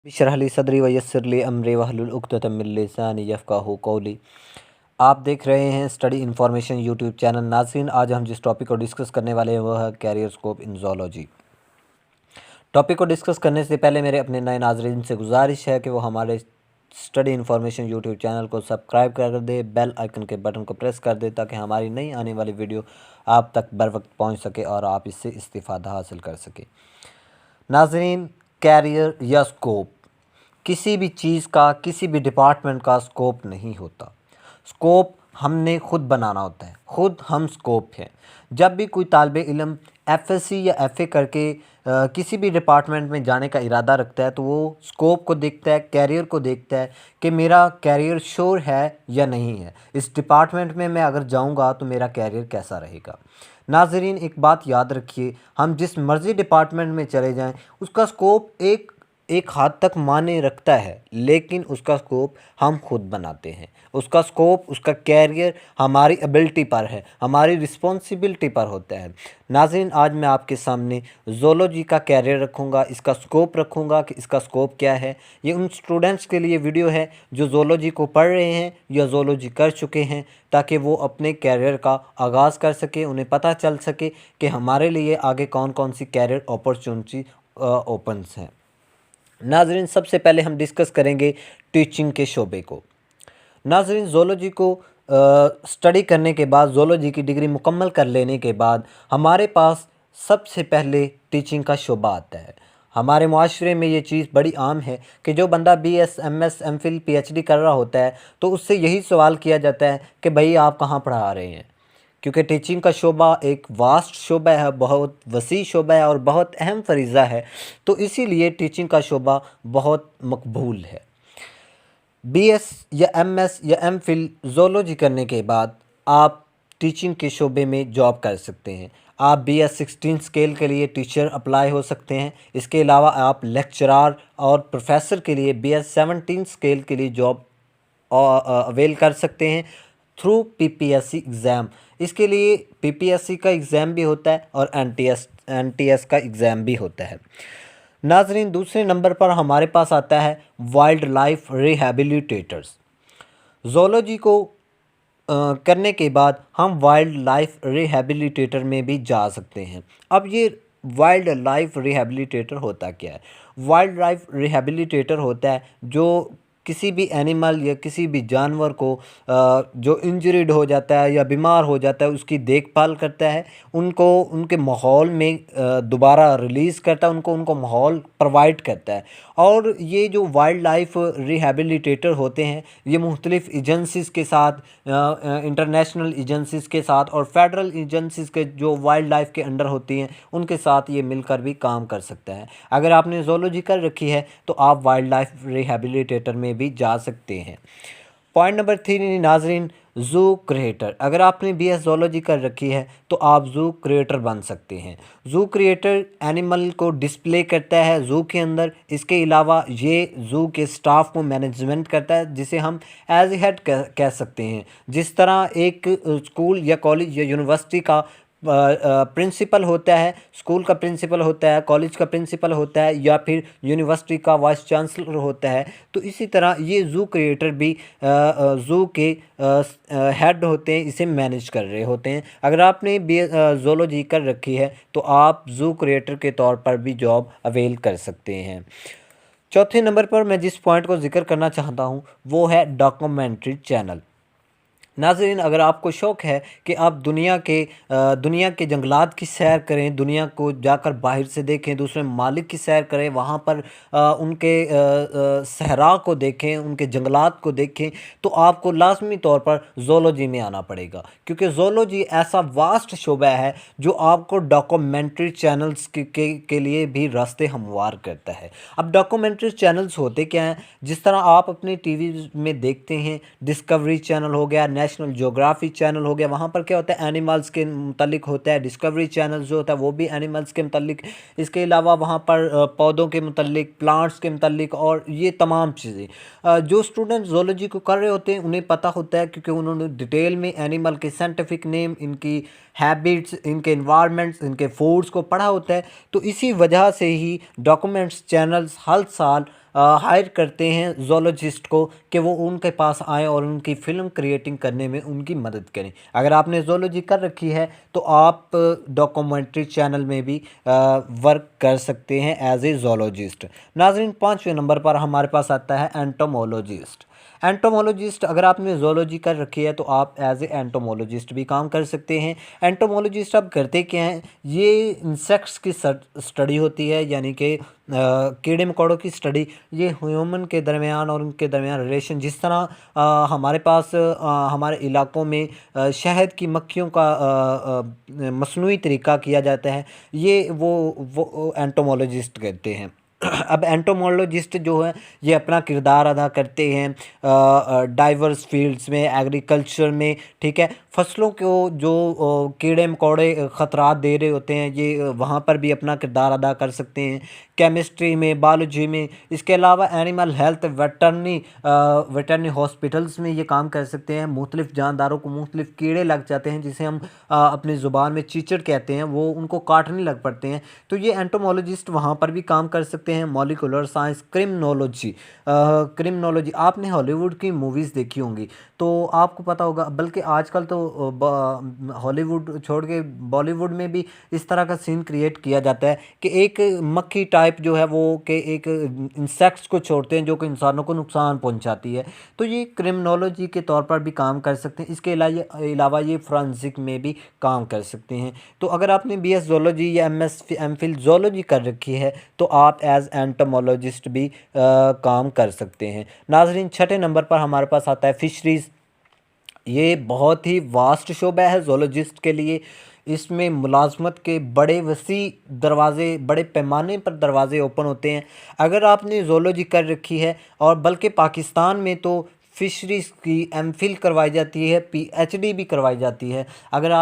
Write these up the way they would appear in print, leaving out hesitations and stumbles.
इशरह ली सदरी वयस्सिर ली अमरी वहलुल उक़्दतम मिन लिसानी यफ़क़हू क़ौली। आप देख रहे हैं स्टडी इन्फॉर्मेशन यूट्यूब चैनल। नाज़रीन, आज हम जिस टॉपिक को डिस्कस करने वाले हैं वह है career scope in zoology. Topic को डिस्कस करने से पहले मेरे अपने नए नाज़रीन से गुजारिश है कि वो हमारे स्टडी इन्फॉर्मेशन यूट्यूब चैनल को सब्सक्राइब कर दे, बेल आइकन के बटन को प्रेस कर दे ताकि हमारी नई आने वाली वीडियो आप तक बर वक्त पहुँच सके और आप इससे इस्तिफ़ादा हासिल कर सकें। नाज़रीन, कैरियर या स्कोप किसी भी चीज़ का, किसी भी डिपार्टमेंट का स्कोप नहीं होता। स्कोप हमने खुद बनाना होता है, खुद हम स्कोप हैं। जब भी कोई तालिब इल्म एफएससी या एफए करके किसी भी डिपार्टमेंट में जाने का इरादा रखता है तो वो स्कोप को देखता है, कैरियर को देखता है कि मेरा कैरियर श्योर है या नहीं है। इस डिपार्टमेंट में मैं अगर जाऊंगा तो मेरा कैरियर कैसा रहेगा। नाज़रीन, एक बात याद रखिए, हम जिस मर्ज़ी डिपार्टमेंट में चले जाएं उसका स्कोप एक हद तक माने रखता है, लेकिन उसका स्कोप हम खुद बनाते हैं। उसका स्कोप, उसका कैरियर हमारी एबिलिटी पर है, हमारी रिस्पॉन्सिबिलिटी पर होता है। नाज़रीन, आज मैं आपके सामने ज़ूलॉजी का कैरियर रखूँगा, इसका स्कोप रखूँगा कि इसका स्कोप क्या है। ये उन स्टूडेंट्स के लिए वीडियो है जो ज़ूलॉजी को पढ़ रहे हैं या ज़ूलॉजी कर चुके हैं, ताकि वो अपने कैरियर का आगाज़ कर सके, उन्हें पता चल सके कि हमारे लिए आगे कौन कौन सी कैरियर अपॉर्चुनिटी ओपन्स हैं। नाज़रीन, सबसे पहले हम डिस्कस करेंगे टीचिंग के शोबे को। नाज़रीन, ज़ूलॉजी को स्टडी करने के बाद, ज़ूलॉजी की डिग्री मुकम्मल कर लेने के बाद हमारे पास सबसे पहले टीचिंग का शोबा आता है। हमारे माशरे में ये चीज़ बड़ी आम है कि जो बंदा बीएस, एमएस, एमफिल, पीएचडी कर रहा होता है तो उससे यही सवाल किया जाता है कि भाई आप कहाँ पढ़ा रहे हैं, क्योंकि टीचिंग का शोबा एक वास्ट शोबा है, बहुत वसी शोबा है और बहुत अहम फरीज़ा है। तो इसीलिए टीचिंग का शोबा बहुत मकबूल है। बीएस या एमएस या एमफिल ज़ूलॉजी करने के बाद आप टीचिंग के शोबे में जॉब कर सकते हैं। आप BS 16 स्केल के लिए टीचर अप्लाई हो सकते हैं। इसके अलावा आप लेक्चरार और प्रोफेसर के लिए BS 17 स्केल के लिए जॉब अवेल कर सकते हैं थ्रू PPSC एग्ज़ाम। इसके लिए PPSC का एग्ज़ाम भी होता है और NTS का एग्ज़ाम भी होता है। नाज़रीन, दूसरे नंबर पर हमारे पास आता है वाइल्ड लाइफ रिहैबिलिटेटर्स। ज़ूलॉजी को करने के बाद हम वाइल्ड लाइफ रिहैबिलिटेटर में भी जा सकते हैं। अब ये वाइल्ड लाइफ रिहैबिलिटेटर होता क्या है? वाइल्ड लाइफ रिहैबिलिटेटर होता है जो किसी भी एनिमल या किसी भी जानवर को जो इंजरीड हो जाता है या बीमार हो जाता है उसकी देखभाल करता है, उनको उनके माहौल में दोबारा रिलीज़ करता है, उनको माहौल प्रोवाइड करता है। और ये जो वाइल्ड लाइफ रिहैबिलिटेटर होते हैं ये मुख्तलिफ़ एजेंसीज़ के साथ, इंटरनेशनल एजेंसीज़ के साथ और फेडरल एजेंसीज़ के जो वाइल्ड लाइफ के अंडर होती हैं उनके साथ ये मिलकर भी काम कर सकता है। अगर आपने ज़ूलॉजी कर रखी है तो आप वाइल्ड लाइफ रिहैबिलिटेटर में भी जा सकते हैं। पॉइंट नंबर 3 नाज़रीन, ज़ू क्रिएटर। अगर आपने BS ज़ूलॉजी कर रखी है तो आप ज़ू क्रिएटर बन सकते हैं। ज़ू क्रिएटर एनिमल को डिस्प्ले करता है ज़ू के अंदर। इसके अलावा ये ज़ू के स्टाफ को मैनेजमेंट करता है, जिसे हम एज ए हेड कह सकते हैं। जिस तरह एक स्कूल या कॉलेज या यूनिवर्सिटी का प्रिंसिपल होता है, स्कूल का प्रिंसिपल होता है, कॉलेज का प्रिंसिपल होता है या फिर यूनिवर्सिटी का वाइस चांसलर होता है, तो इसी तरह ये ज़ू क्रिएटर भी ज़ू के हेड होते हैं, इसे मैनेज कर रहे होते हैं। अगर आपने ज़ूलॉजी कर रखी है तो आप ज़ू क्रिएटर के तौर पर भी जॉब अवेल कर सकते हैं। चौथे नंबर पर मैं जिस पॉइंट को ज़िक्र करना चाहता हूँ वो है डॉक्यूमेंट्री चैनल। नाज़रीन, अगर आपको शौक़ है कि आप दुनिया के जंगलात की सैर करें, दुनिया को जाकर बाहर से देखें, दूसरे ममालिक की सैर करें, वहाँ पर उनके सहरा को देखें, उनके जंगलात को देखें, तो आपको लाज़मी तौर पर ज़ूलॉजी में आना पड़ेगा, क्योंकि ज़ूलॉजी ऐसा वास्ट शोबा है जो आपको डॉक्यूमेंट्री चैनल्स के लिए भी रास्ते हमवार करता है। अब डॉक्यूमेंट्री चैनल्स होते क्या हैं? जिस तरह आप अपने टीवी में देखते हैं, डिस्कवरी चैनल हो गया, नेशनल ज्योग्राफी चैनल हो गया, वहाँ पर क्या होता है एनिमल्स के मुतल्लिक होता है। डिस्कवरी चैनल जो होता है वो भी एनिमल्स के मुतल्लिक। इसके अलावा वहाँ पर पौधों के मुतल्लिक, प्लांट्स के मुतल्लिक और ये तमाम चीज़ें जो स्टूडेंट ज़ूलॉजी को कर रहे होते हैं उन्हें पता होता है, क्योंकि उन्होंने डिटेल में एनिमल के साइंटिफिक नेम, इनकी हैबिट्स, इनके इन्वायरमेंट्स, इनके फूड्स को पढ़ा होता है। तो इसी वजह से ही डॉक्यूमेंट्स चैनल्स हर साल हायर करते हैं जोलॉजिस्ट को कि वो उनके पास आएँ और उनकी फ़िल्म क्रिएटिंग करने में उनकी मदद करें। अगर आपने ज़ूलॉजी कर रखी है तो आप डॉक्यूमेंट्री चैनल में भी वर्क कर सकते हैं एज ए ज़ूलॉजिस्ट। नाज़रीन, 5वें नंबर पर हमारे पास आता है एंटोमोलॉजिस्ट। एंटोमोलॉजिस्ट, अगर आपने ज़ूलॉजी कर रखी है तो आप एज ए एंटोमोलॉजिस्ट भी काम कर सकते हैं। एंटोमोलॉजिस्ट अब करते क्या हैं, ये इंसेक्ट्स की स्टडी होती है, यानी कि कीड़े मकोड़ों की स्टडी। ये ह्यूमन के दरमियान और उनके दरमियान रिलेशन, जिस तरह हमारे पास हमारे इलाकों में शहद की मक्खियों का मसनूई तरीका किया जाता है, ये वो एंटोमोलॉजिस्ट कहते हैं। अब एंटोमोलॉजिस्ट जो है ये अपना किरदार अदा करते हैं डाइवर्स फील्ड्स में, एग्रीकल्चर में, ठीक है। फसलों को जो कीड़े मकोड़े ख़तरात दे रहे होते हैं, ये वहाँ पर भी अपना किरदार अदा कर सकते हैं। केमिस्ट्री में, बायोलॉजी में, इसके अलावा एनिमल हेल्थ, वेटरनरी हॉस्पिटल्स में ये काम कर सकते हैं। मुख्तलिफ़ जानदारों को मुख्तलिफ़ कीड़े लग जाते हैं, जिसे हम अपनी ज़ुबान में चीचड़ कहते हैं, वो उनको काटने लग पड़ते हैं, तो ये एंटोमोलॉजिस्ट वहाँ पर भी काम कर सकते हैं। मॉलिक्यूलर साइंस, क्रिमिनोलॉजी, आपने हॉलीवुड की मूवीज़ देखी होंगी तो आपको पता होगा, बल्कि आजकल तो हॉलीवुड छोड़ के बॉलीवुड में भी इस तरह का सीन क्रिएट किया जाता है कि एक मक्खी टाइप जो है वो कि एक इंसेक्ट्स को छोड़ते हैं जो कि इंसानों को नुकसान पहुंचाती है, तो ये क्रिमिनोलॉजी के तौर पर भी काम कर सकते हैं। इसके अलावा ये फोरेंसिक में भी काम कर सकते हैं। तो अगर आपने BS ज़ूलॉजी या MPhil ज़ूलॉजी कर रखी है तो आप एज एंटोमोलॉजिस्ट भी काम कर सकते हैं। नाजरीन, 6ठे नंबर पर हमारे पास आता है फिशरीज़। ये बहुत ही वास्ट शोबा है ज़ूलॉजिस्ट के लिए। इसमें मुलाजमत के बड़े वसी दरवाज़े, बड़े पैमाने पर दरवाज़े ओपन होते हैं। अगर आपने ज़ूलॉजी कर रखी है, और बल्कि पाकिस्तान में तो फ़िशरीज़ की MPhil करवाई जाती है, PhD भी करवाई जाती है। अगर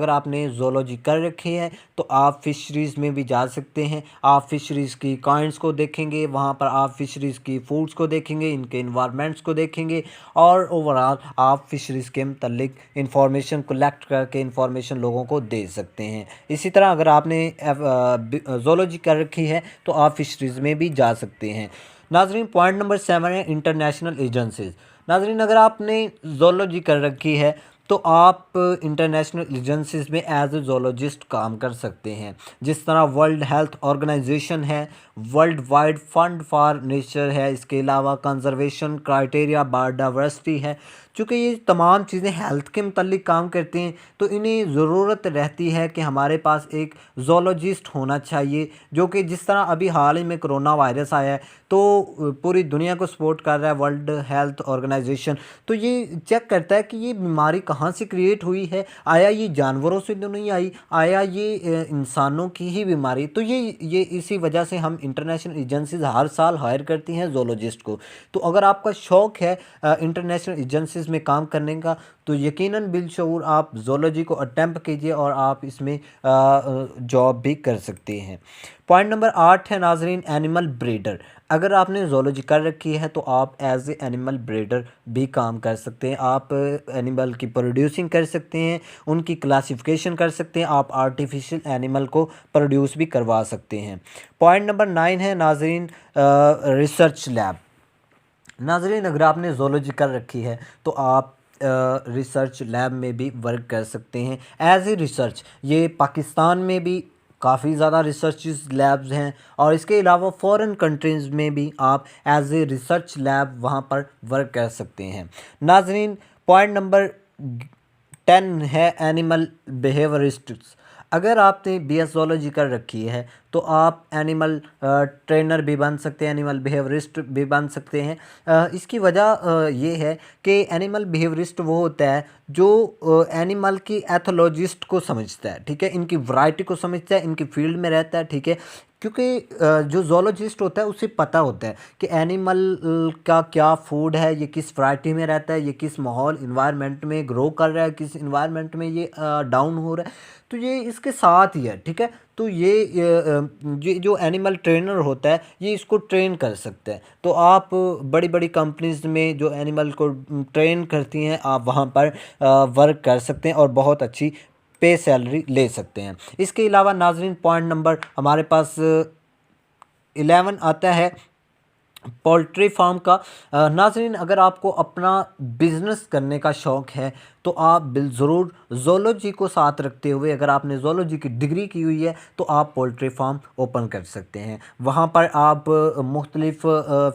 आपने ज़ूलॉजी कर रखी है तो आप फ़िशरीज़ में भी जा सकते हैं। आप फ़िशरीज़ की काइंड्स को देखेंगे, वहाँ पर आप फ़िशरीज़ की फूड्स को देखेंगे, इनके इन्वायरमेंट्स को देखेंगे, और ओवरऑल आप फ़िशरीज़ के मतलब इंफॉर्मेशन कलेक्ट करके इंफॉर्मेशन लोगों को दे सकते हैं। इसी तरह अगर आपने ज़ूलॉजी कर रखी है तो आप फ़िशरीज़ में भी जा सकते हैं। नाजरीन, पॉइंट नंबर 7 है इंटरनेशनल एजेंसीज़। नाजरीन, अगर आपने ज़ूलॉजी कर रखी है तो आप इंटरनेशनल एजेंसीज़ में एज ए ज़ूलॉजिस्ट काम कर सकते हैं। जिस तरह वर्ल्ड हेल्थ ऑर्गेनाइजेशन है, world wide fund for nature है, इसके अलावा कंजर्वेशन क्राइटेरिया, बायोडाइवर्सिटी है। चूँकि ये तमाम चीज़ें हेल्थ के मुतल्लिक काम करते हैं तो इन्हें ज़रूरत रहती है कि हमारे पास एक ज़ूलॉजिस्ट होना चाहिए, जो कि जिस तरह अभी हाल ही में कोरोना वायरस आया है तो पूरी दुनिया को सपोर्ट कर रहा है वर्ल्ड हेल्थ ऑर्गेनाइजेशन। तो ये चेक करता है कि ये बीमारी कहाँ से क्रिएट हुई है, आया ये जानवरों से तो नहीं आई, आया ये इंसानों की ही बीमारी। तो ये इसी वजह से हम इंटरनेशनल एजेंसीज हर साल हायर करती हैं ज़ूलॉजिस्ट को। तो अगर आपका शौक़ है इंटरनेशनल एजेंसीज में काम करने का तो यकीनन बिलशऊर आप ज़ूलॉजी को अटेम्प्ट कीजिए और आप इसमें जॉब भी कर सकते हैं। पॉइंट नंबर 8 है नाजरीन, एनिमल ब्रीडर। अगर आपने ज़ूलॉजी कर रखी है तो आप एज ए एनिमल ब्रीडर भी काम कर सकते हैं। आप एनिमल की प्रोड्यूसिंग कर सकते हैं, उनकी क्लासिफिकेशन कर सकते हैं, आप आर्टिफिशियल एनिमल को प्रोड्यूस भी करवा सकते हैं। पॉइंट नंबर 9 है नाजरीन, रिसर्च लैब। नाजरीन, अगर आपने ज़ूलॉजी कर रखी है तो आप रिसर्च लैब में भी वर्क कर सकते हैं एज ए रिसर्च। ये पाकिस्तान में भी काफ़ी ज़्यादा रिसर्च लैब्स हैं, और इसके अलावा फ़ॉरेन कंट्रीज़ में भी आप एज ए रिसर्च लैब वहाँ पर वर्क कर सकते हैं। नाजरीन, पॉइंट नंबर 10 है एनिमल बिहेवियरिस्ट्स। अगर आपने BS ज़ूलॉजी कर रखी है तो आप एनिमल ट्रेनर भी बन सकते हैं, एनिमल बिहेवियरिस्ट भी बन सकते हैं। इसकी वजह ये है कि एनिमल बिहेवियरिस्ट वो होता है जो एनिमल की एथोलॉजिस्ट को समझता है, ठीक है, इनकी वैरायटी को समझता है, इनकी फील्ड में रहता है, ठीक है। क्योंकि जो ज़ूलॉजिस्ट होता है उसे पता होता है कि एनिमल का क्या फूड है, ये किस वैरायटी में रहता है, ये किस माहौल इन्वायरमेंट में ग्रो कर रहा है, किस इन्वायरमेंट में ये डाउन हो रहा है, तो ये इसके साथ ही है, ठीक है। तो ये जो एनिमल ट्रेनर होता है ये इसको ट्रेन कर सकता है। तो आप बड़ी बड़ी कंपनीज़ में जो एनिमल को ट्रेन करती हैं आप वहाँ पर वर्क कर सकते हैं और बहुत अच्छी पे सैलरी ले सकते हैं। इसके अलावा नाजरीन, पॉइंट नंबर हमारे पास 11 आता है पोल्ट्री फार्म का नाज़रीन, अगर आपको अपना बिज़नेस करने का शौक़ है तो आप बिल ज़रूर ज़ूलॉजी को साथ रखते हुए, अगर आपने ज़ूलॉजी की डिग्री की हुई है तो आप पोल्ट्री फार्म ओपन कर सकते हैं। वहाँ पर आप मुख्तलिफ़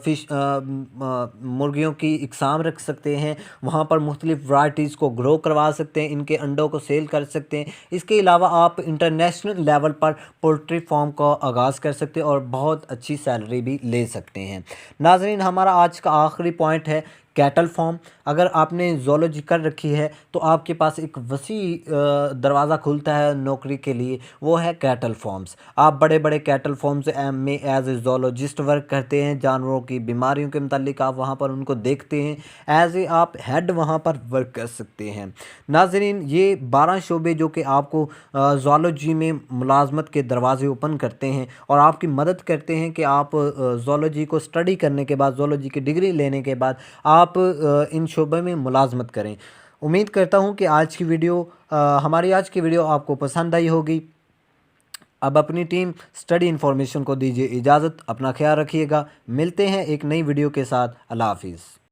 फ़िश मुर्गियों की इकसाम रख सकते हैं, वहाँ पर मुख्तलिफ़ वैराइटीज़ को ग्रो करवा सकते हैं, इनके अंडों को सेल कर सकते हैं। इसके अलावा आप इंटरनेशनल लेवल पर पोल्ट्री फार्म का आगाज़ कर सकते हैं और बहुत अच्छी सैलरी भी ले सकते हैं। नाज़रीन, हमारा आज का आखिरी पॉइंट है कैटल फार्म। अगर आपने ज़ूलॉजी कर रखी है तो आपके पास एक वसी दरवाज़ा खुलता है नौकरी के लिए, वो है कैटल फार्म्स। आप बड़े बड़े कैटल फार्म्स में एज ए ज़ूलॉजिस्ट वर्क करते हैं, जानवरों की बीमारियों के मुतालिक आप वहाँ पर उनको देखते हैं, एज ए आप हेड वहाँ पर वर्क कर सकते हैं। नाज़रीन, ये 12 शोबे जो कि आपको ज़ूलॉजी में मुलाजमत के दरवाज़े ओपन करते हैं और आपकी मदद करते हैं कि आप ज़ूलॉजी को स्टडी करने के बाद, ज़ूलॉजी की डिग्री लेने के बाद आप इन शोबे में मुलाजमत करें। उम्मीद करता हूँ कि हमारी आज की वीडियो आपको पसंद आई होगी। अब अपनी टीम स्टडी इन्फॉर्मेशन को दीजिए इजाज़त। अपना ख्याल रखिएगा। मिलते हैं एक नई वीडियो के साथ। अल्लाह हाफ़िज़।